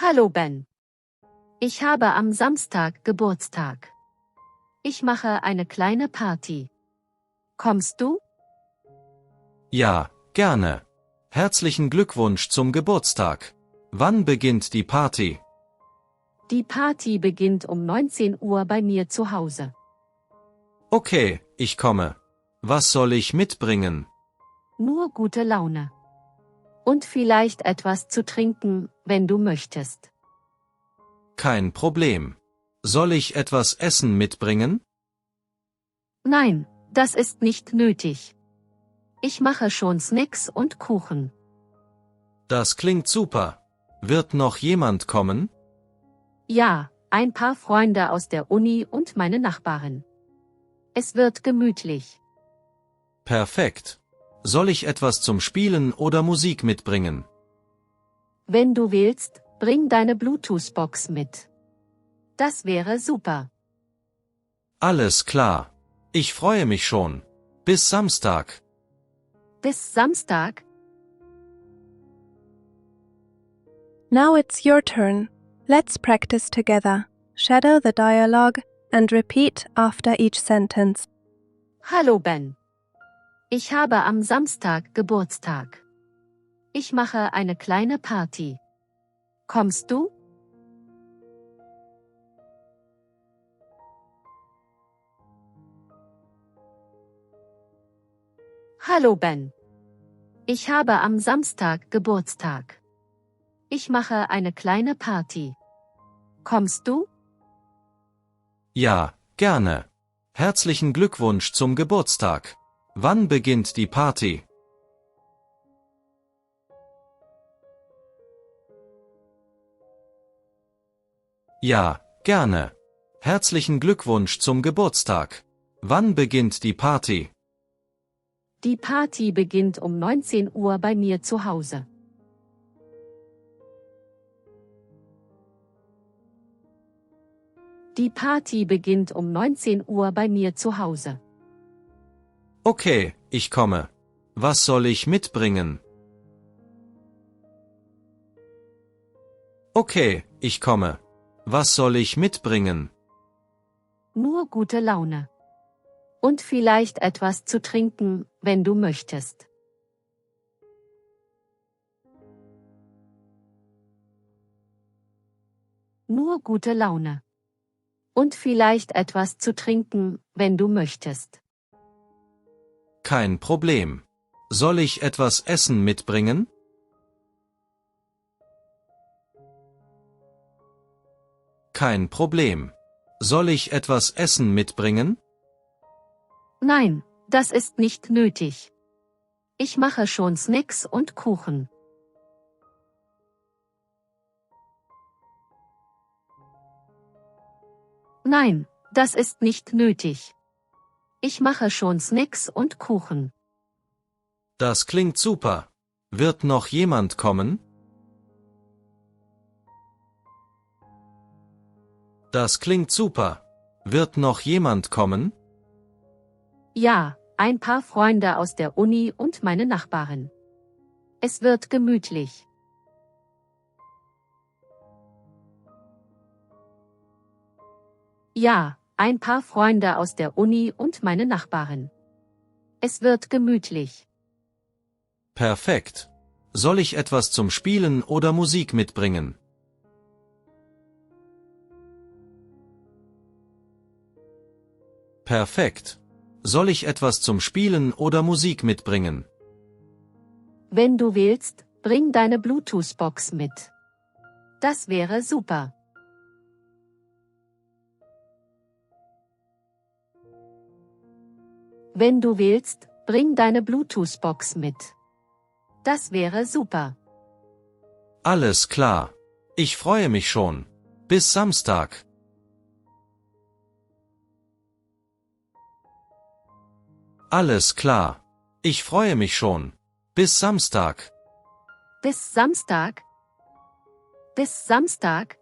Hallo Ben. Ich habe am Samstag Geburtstag. Ich mache eine kleine Party. Kommst du? Ja, gerne. Herzlichen Glückwunsch zum Geburtstag. Wann beginnt die Party? Die Party beginnt um 19 Uhr bei mir zu Hause. Okay, ich komme. Was soll ich mitbringen? Nur gute Laune. Und vielleicht etwas zu trinken, wenn du möchtest. Kein Problem. Soll ich etwas Essen mitbringen? Nein, das ist nicht nötig. Ich mache schon Snacks und Kuchen. Das klingt super. Wird noch jemand kommen? Ja, ein paar Freunde aus der Uni und meine Nachbarin. Es wird gemütlich. Perfekt. Soll ich etwas zum Spielen oder Musik mitbringen? Wenn du willst, bring deine Bluetooth-Box mit. Das wäre super. Alles klar. Ich freue mich schon. Bis Samstag. Bis Samstag. Now it's your turn. Let's practice together. Shadow the dialogue and repeat after each sentence. Hallo Ben. Ich habe am Samstag Geburtstag. Ich mache eine kleine Party. Kommst du? Hallo Ben. Ich habe am Samstag Geburtstag. Ich mache eine kleine Party. Kommst du? Ja, gerne. Herzlichen Glückwunsch zum Geburtstag. Wann beginnt die Party? Ja, gerne. Herzlichen Glückwunsch zum Geburtstag. Wann beginnt die Party? Die Party beginnt um 19 Uhr bei mir zu Hause. Die Party beginnt um 19 Uhr bei mir zu Hause. Okay, ich komme. Was soll ich mitbringen? Okay, ich komme. Was soll ich mitbringen? Nur gute Laune. Und vielleicht etwas zu trinken, wenn du möchtest. Nur gute Laune. Und vielleicht etwas zu trinken, wenn du möchtest. Kein Problem. Soll ich etwas Essen mitbringen? Kein Problem. Soll ich etwas Essen mitbringen? Nein, das ist nicht nötig. Ich mache schon Snacks und Kuchen. Nein, das ist nicht nötig. Ich mache schon Snacks und Kuchen. Das klingt super. Wird noch jemand kommen? Das klingt super. Wird noch jemand kommen? Ja, ein paar Freunde aus der Uni und meine Nachbarin. Es wird gemütlich. Ja, ein paar Freunde aus der Uni und meine Nachbarin. Es wird gemütlich. Perfekt. Soll ich etwas zum Spielen oder Musik mitbringen? Perfekt. Soll ich etwas zum Spielen oder Musik mitbringen? Wenn du willst, bring deine Bluetooth-Box mit. Das wäre super. Wenn du willst, bring deine Bluetooth-Box mit. Das wäre super. Alles klar. Ich freue mich schon. Bis Samstag. Alles klar. Ich freue mich schon. Bis Samstag. Bis Samstag. Bis Samstag.